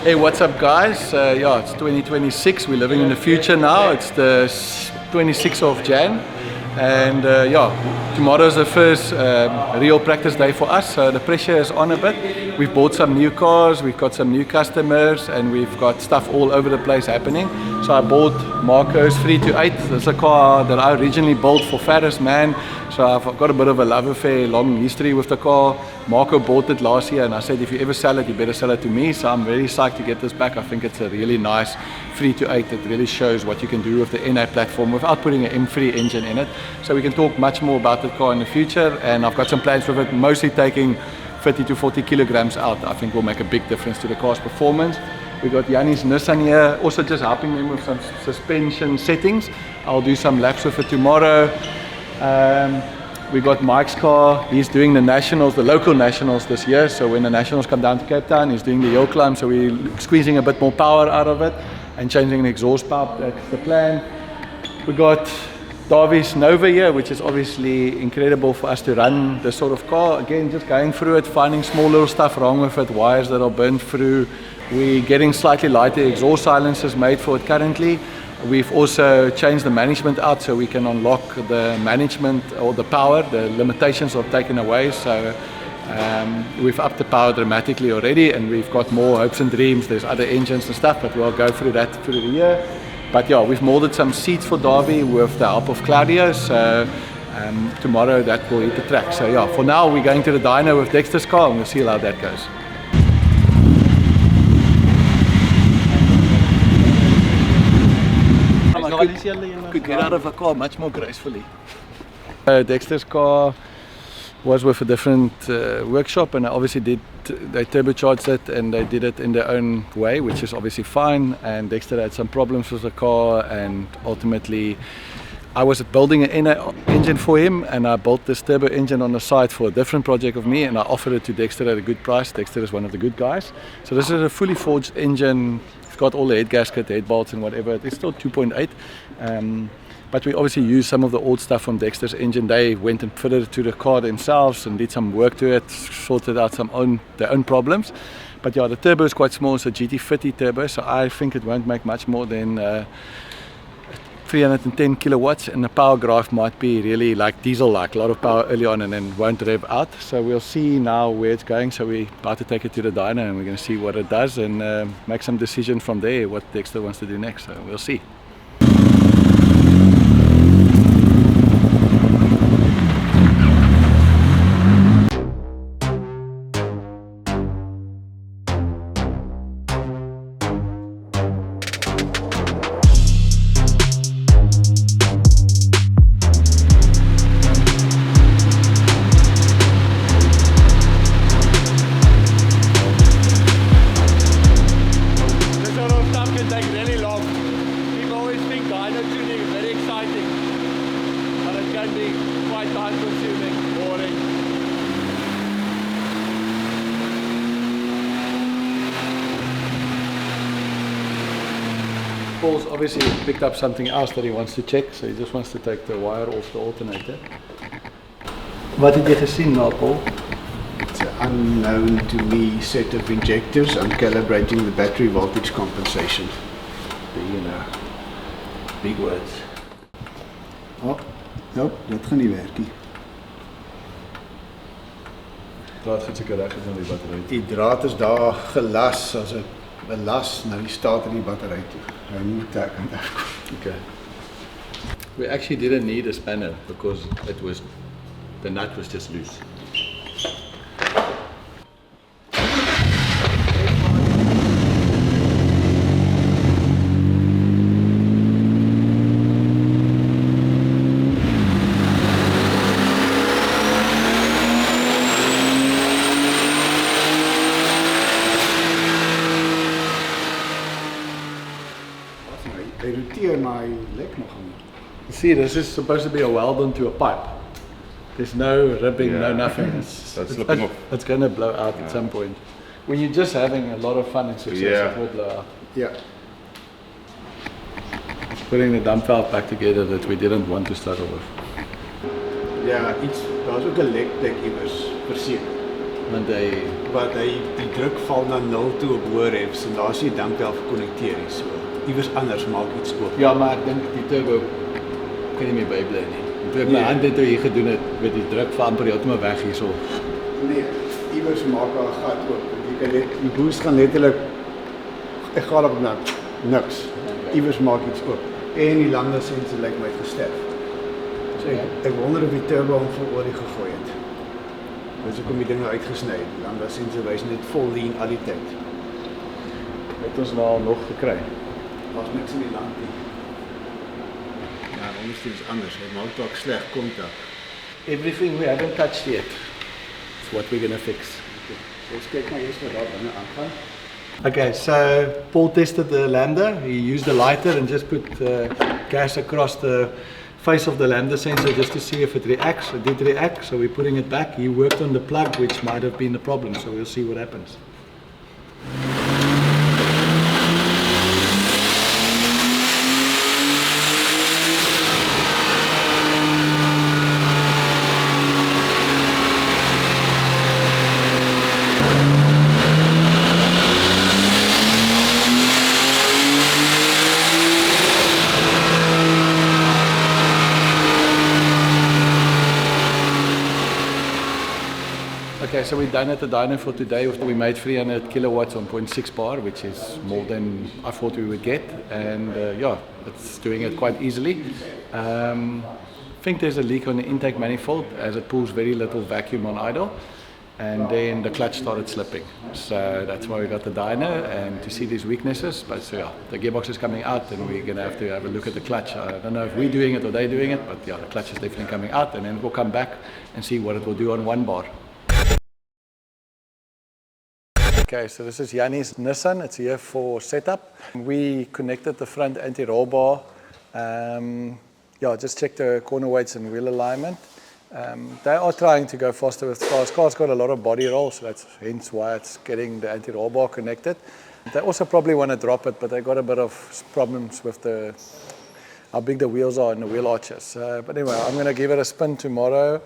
Hey, what's up guys? Yeah, it's 2026, we're living in the future now. It's the 26th of Jan and yeah, tomorrow's the first real practice day for us, so the pressure is on a bit. We've bought some new cars, we've got some new customers and we've got stuff all over the place happening. So I bought Marco's 328. It's a car that I originally built for Ferris Man. So I've got a bit of a love affair, long history with the car. Marco bought it last year and I said if you ever sell it, you better sell it to me. So I'm very psyched to get this back. I think it's a really nice 328 that really shows what you can do with the NA platform without putting an M3 engine in it. So we can talk much more about the car in the future, and I've got some plans with it, mostly taking 30 to 40 kilograms out. I think will make a big difference to the car's performance. We got Yanni's Nissan here, also just helping them with some suspension settings. I'll do some laps with it tomorrow. We got Mike's car, he's doing the nationals, the local nationals this year. So when the nationals come down to Cape Town, he's doing the hill climb, so we're squeezing a bit more power out of it and changing the exhaust pipe. That's the plan. We got Dawie's Nova here, which is obviously incredible for us to run this sort of car. Again, just going through it, finding small little stuff wrong with it, wires that are burnt through. We're getting slightly lighter exhaust silencers made for it currently. We've also changed the management out so we can unlock the management or the power. The limitations are taken away, so we've upped the power dramatically already, and we've got more hopes and dreams. There's other engines and stuff, but we'll go through that through the year. But yeah, we've molded some seats for Dawie with the help of Claudio, so tomorrow that will hit the track. So yeah, for now we're going to the Dyno with Dexter's car and we'll see how that goes. Could get out of a car much more gracefully. Dexter's car was with a different workshop, and they turbocharged it and they did it in their own way, which is obviously fine. And Dexter had some problems with the car, and ultimately I was building an engine for him, and I built this turbo engine on the side for a different project of me, and I offered it to Dexter at a good price. Dexter is one of the good guys. So this is a fully forged engine. It's got all the head gasket, head bolts and whatever. It's still 2.8. But we obviously used some of the old stuff from Dexter's engine. They went and fitted it to the car themselves and did some work to it, sorted out their own problems. But yeah, the turbo is quite small. It's a GT50 turbo, so I think it won't make much more than 310 kilowatts, and the power graph might be really like diesel-like, a lot of power early on and then won't rev out. So we'll see now where it's going. So we're about to take it to the dyno and we're going to see what it does and make some decision from there what Dexter wants to do next. So we'll see. Paul's obviously picked up something else that he wants to check, so he just wants to take the wire off the alternator. Wat het jy gesien nou, Paul? It's an unknown to me set of injectors. I'm calibrating the battery voltage compensation. You know, big words. Oh, nope, dat gaan nie werk nie. Draad goed seker reg is aan die battery. Die draad is daar gelas as 'n belas na die staat in die battery toe. Hy moet daar kan afkom. Okay. We actually didn't need a spanner because the nut was just loose. See, this is supposed to be a weld onto a pipe. There's no ribbing, no nothing. It's going to blow out at some point. When you're just having a lot of fun and success, it will blow out. Yeah. Putting the dump valve back together that we didn't want to start with. Ja, daar's ook 'n lekplek iewers, verseker. Want hy Wat die druk val na 0 toe op hoë revs en daar's nie dampvelf gekonnekteer nie. So iewers anders maak iets oop. ja, maar ek dink die turbo kan nie meer bybly nie. Toe ek my hand dit hier gedoen het met die druk van amper heeltemal weg hierso. Nee, iewers maak daar 'n gat oop. Jy kan net die boost gaan letterlik ek gaan op niks. Iewers maak iets oop. En die lande sensor lyk my gesterf. So ek wonder of die turbo hom vol olie gegooi het. Dus ek kom die dinge uitgesny. Die lande sensor wys net vol lean al die tyd. Het ons nou al nog gekry. Daar's niks in die land nie. Ja, onderste is anders. Hy maak dalk sleg kontak. Everything we haven't touched yet. It's what we're gonna fix. So ons kyk maar eers wat daar binne aangaan. Okay, so Paul tested the lander. He used a lighter and just put gas across the face of the lander sensor just to see if it reacts. It did react, so we're putting it back. He worked on the plug, which might have been the problem, so we'll see what happens. Okay, so we're done at the dyno for today. We made 300 kilowatts on 0.6 bar, which is more than I thought we would get. And yeah, it's doing it quite easily. I think there's a leak on the intake manifold as it pulls very little vacuum on idle. And then the clutch started slipping. So that's why we got the dyno and to see these weaknesses. But so yeah, the gearbox is coming out and we're going to have a look at the clutch. I don't know if we're doing it or they're doing it, but yeah, the clutch is definitely coming out and then we'll come back and see what it will do on 1 bar. Okay, so this is Yanni's Nissan. It's here for setup. We connected the front anti-roll bar. Yeah, just check the corner weights and wheel alignment. They are trying to go faster with cars. Cars got a lot of body roll, so that's hence why it's getting the anti-roll bar connected. They also probably want to drop it, but they got a bit of problems with how big the wheels are and the wheel arches. But anyway, I'm going to give it a spin tomorrow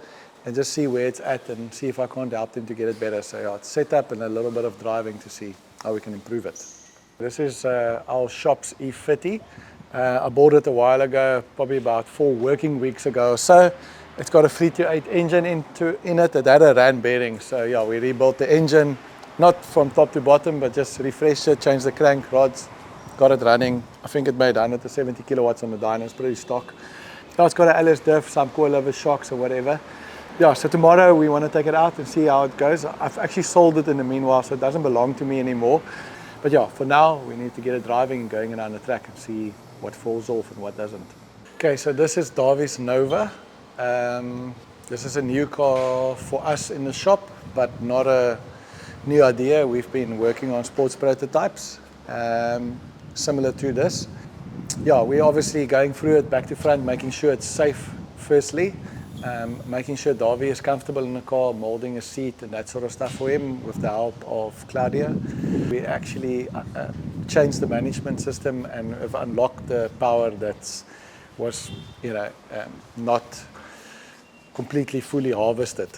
and just see where it's at and see if I can't help them to get it better. So yeah, it's set up and a little bit of driving to see how we can improve it. This is our shop's E50. I bought it a while ago, probably about 4 working weeks ago or so. It's got a 328 engine in it. It had a ram bearing. So yeah, we rebuilt the engine, not from top to bottom, but just refreshed it, changed the crank rods, got it running. I think it made 170 kilowatts on the dyno. It's pretty stock. Yeah, it's got an LS diff, some coilover shocks or whatever. Yeah, so tomorrow we want to take it out and see how it goes. I've actually sold it in the meanwhile, so it doesn't belong to me anymore. But yeah, for now we need to get it driving and going around the track and see what falls off and what doesn't. Okay, so this is Dawie's Nova. This is a new car for us in the shop, but not a new idea. We've been working on sports prototypes similar to this. Yeah, we're obviously going through it back to front, making sure it's safe firstly. Making sure Dawie is comfortable in the car, molding a seat and that sort of stuff for him with the help of Claudia. We actually changed the management system and have unlocked the power that was, not completely fully harvested.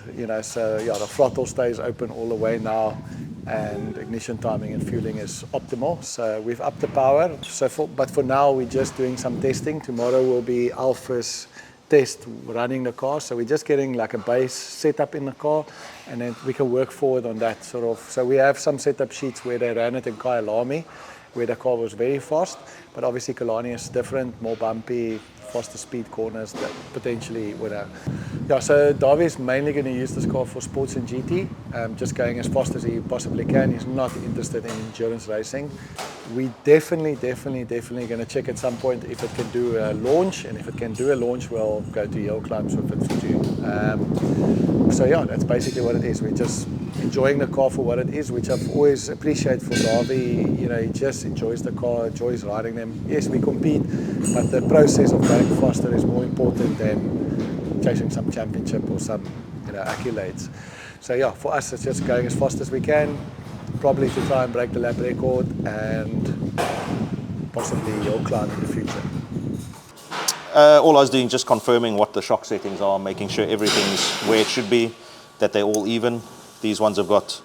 So yeah, the throttle stays open all the way now, and ignition timing and fueling is optimal. So we've upped the power. But for now, we're just doing some testing. Tomorrow will be Alpha's test running the car, so we're just getting like a base setup in the car and then we can work forward on that sort of. So we have some setup sheets where they ran it in Kyalami where the car was very fast, but obviously Kalani is different, more bumpy, faster speed corners that potentially would have. Yeah, so Dawie is mainly going to use this car for sports and GT, just going as fast as he possibly can. He's not interested in endurance racing. We definitely going to check at some point if it can do a launch, and if it can do a launch, we'll go to hill climbs with it too. So yeah, that's basically what it is. We're just enjoying the car for what it is, which I've always appreciated for Dawie. He just enjoys the car, enjoys riding them. Yes, we compete, but the process of going faster is more important than chasing some championship or some accolades. So yeah, for us it's just going as fast as we can, probably to try and break the lap record and possibly hill climb in the future. All I was doing, just confirming what the shock settings are, making sure everything's where it should be, that they're all even. These ones have got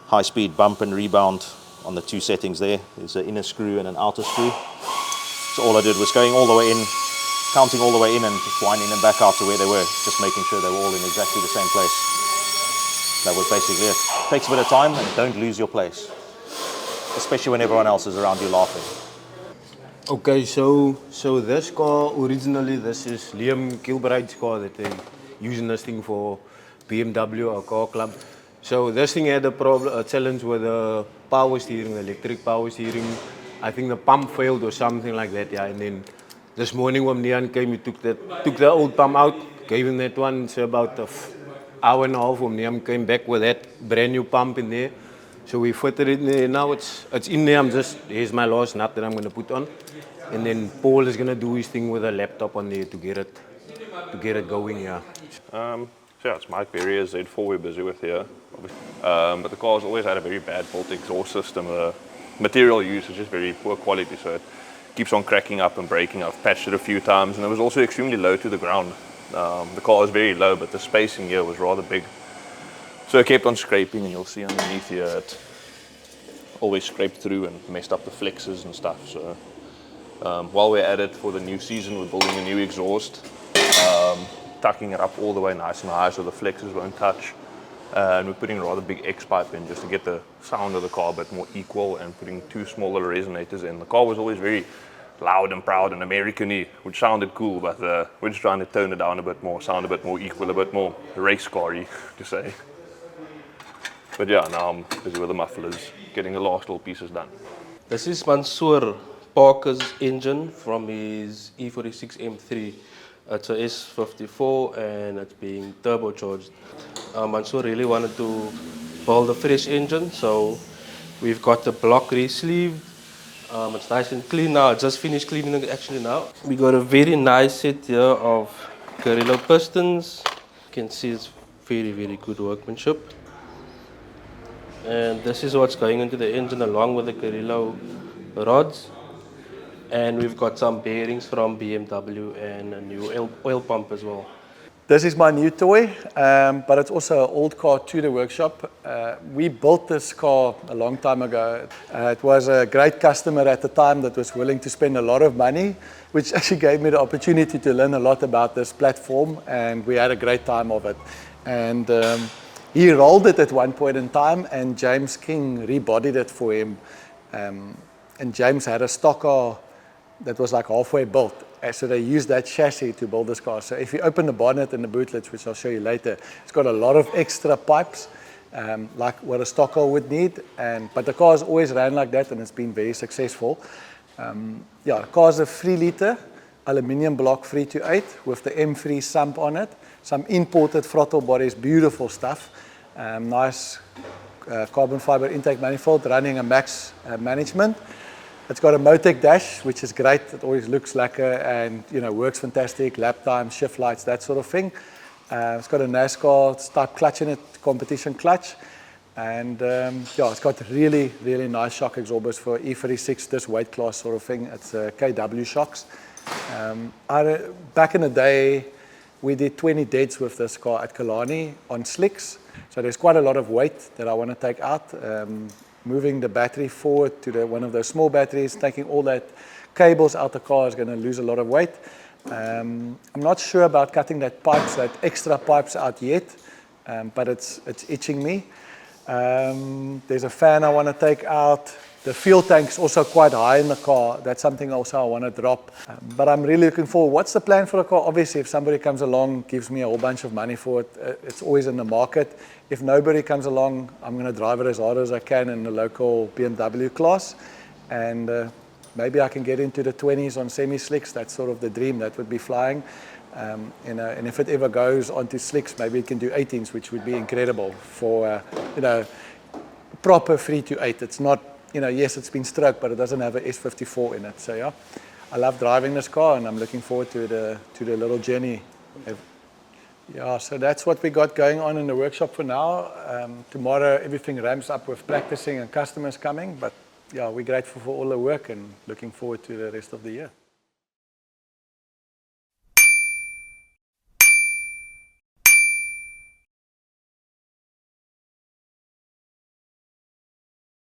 high-speed bump and rebound on the two settings there. There's an inner screw and an outer screw. So all I did was going all the way in, counting all the way in and just winding them back out to where they were, just making sure they were all in exactly the same place. That was basically it. Takes a bit of time and don't lose your place, especially when everyone else is around you laughing. Okay, so this car, originally this is Liam Kilbride's car that they using this thing for BMW or car club. So this thing had a challenge with the power steering, the electric power steering. I think the pump failed or something like that, yeah. And then this morning when Nian came, he took the old pump out, gave him that one. So about an hour and a half when Nian came back with that brand new pump in there. So we fitted it in there. Now it's in there. Here's my last nut that I'm going to put on. And then Paul is going to do his thing with a laptop on there to get it going, yeah. So yeah, it's Mike Verrier Z4 we're busy with here. But the car's always had a very bad bolt exhaust system. The material used is just very poor quality, so it keeps on cracking up and breaking. I've patched it a few times, and it was also extremely low to the ground. The car was very low, but the spacing here was rather big. So I kept on scraping, and you'll see underneath here it always scraped through and messed up the flexes and stuff. So while we're at it for the new season, we're building a new exhaust, tucking it up all the way nice and high so the flexes won't touch. And we're putting a rather big X pipe in just to get the sound of the car a bit more equal, and putting two smaller resonators in. The car was always very loud and proud and American-y, which sounded cool, but we're just trying to tone it down a bit more, sound a bit more equal, a bit more race car-y, to say. But yeah, now I'm busy with the mufflers, getting the last little pieces done. This is Mansoor Parker's engine from his E46 M3. It's a S54 and it's being turbocharged. Mansoor really wanted to build a fresh engine, so we've got the block re-sleeved. It's nice and clean now. I just finished cleaning it actually now. We got a very nice set here of Carrillo pistons. You can see it's very, very good workmanship. And this is what's going into the engine along with the Carrillo rods. And we've got some bearings from BMW and a new oil pump as well. This is my new toy, but it's also an old car to the workshop. We built this car a long time ago. It was a great customer at the time that was willing to spend a lot of money, which actually gave me the opportunity to learn a lot about this platform, and we had a great time of it. And he rolled it at one point in time, and James King rebodied it for him. And James had a stock car that was like halfway built. So they used that chassis to build this car. So if you open the bonnet and the bootlets, which I'll show you later, it's got a lot of extra pipes, like what a stock car would need. But the car's always ran like that, and it's been very successful. Yeah, the car's a 3-liter aluminium block 328 with the M3 sump on it. Some imported throttle bodies, beautiful stuff. Nice carbon fiber intake manifold running a max management. It's got a Motec dash, which is great. It always looks lacquer and works fantastic. Lap time, shift lights, that sort of thing. It's got a NASCAR type clutch in it, competition clutch. And yeah, it's got really, really nice shock absorbers for E36, this weight class sort of thing. It's KW shocks. Back in the day, we did 20 deads with this car at Kalani on slicks. So there's quite a lot of weight that I want to take out. Moving the battery forward to one of those small batteries, taking all that cables out the car is going to lose a lot of weight. I'm not sure about cutting that extra pipes out yet, but it's itching me. There's a fan I want to take out. The fuel tank's also quite high in the car. That's something also I want to drop. But I'm really looking forward. What's the plan for the car? Obviously, if somebody comes along, gives me a whole bunch of money for it, it's always in the market. If nobody comes along, I'm going to drive it as hard as I can in the local BMW class. And maybe I can get into the 20s on semi-slicks. That's sort of the dream. That would be flying. And if it ever goes onto slicks, maybe it can do 18s, which would be incredible for, proper 328. It's not, yes, it's been stroked, but it doesn't have an S54 in it. So yeah, I love driving this car, and I'm looking forward to the little journey. Yeah, so that's what we got going on in the workshop for now. Tomorrow, everything ramps up with practicing and customers coming. But yeah, we're grateful for all the work and looking forward to the rest of the year.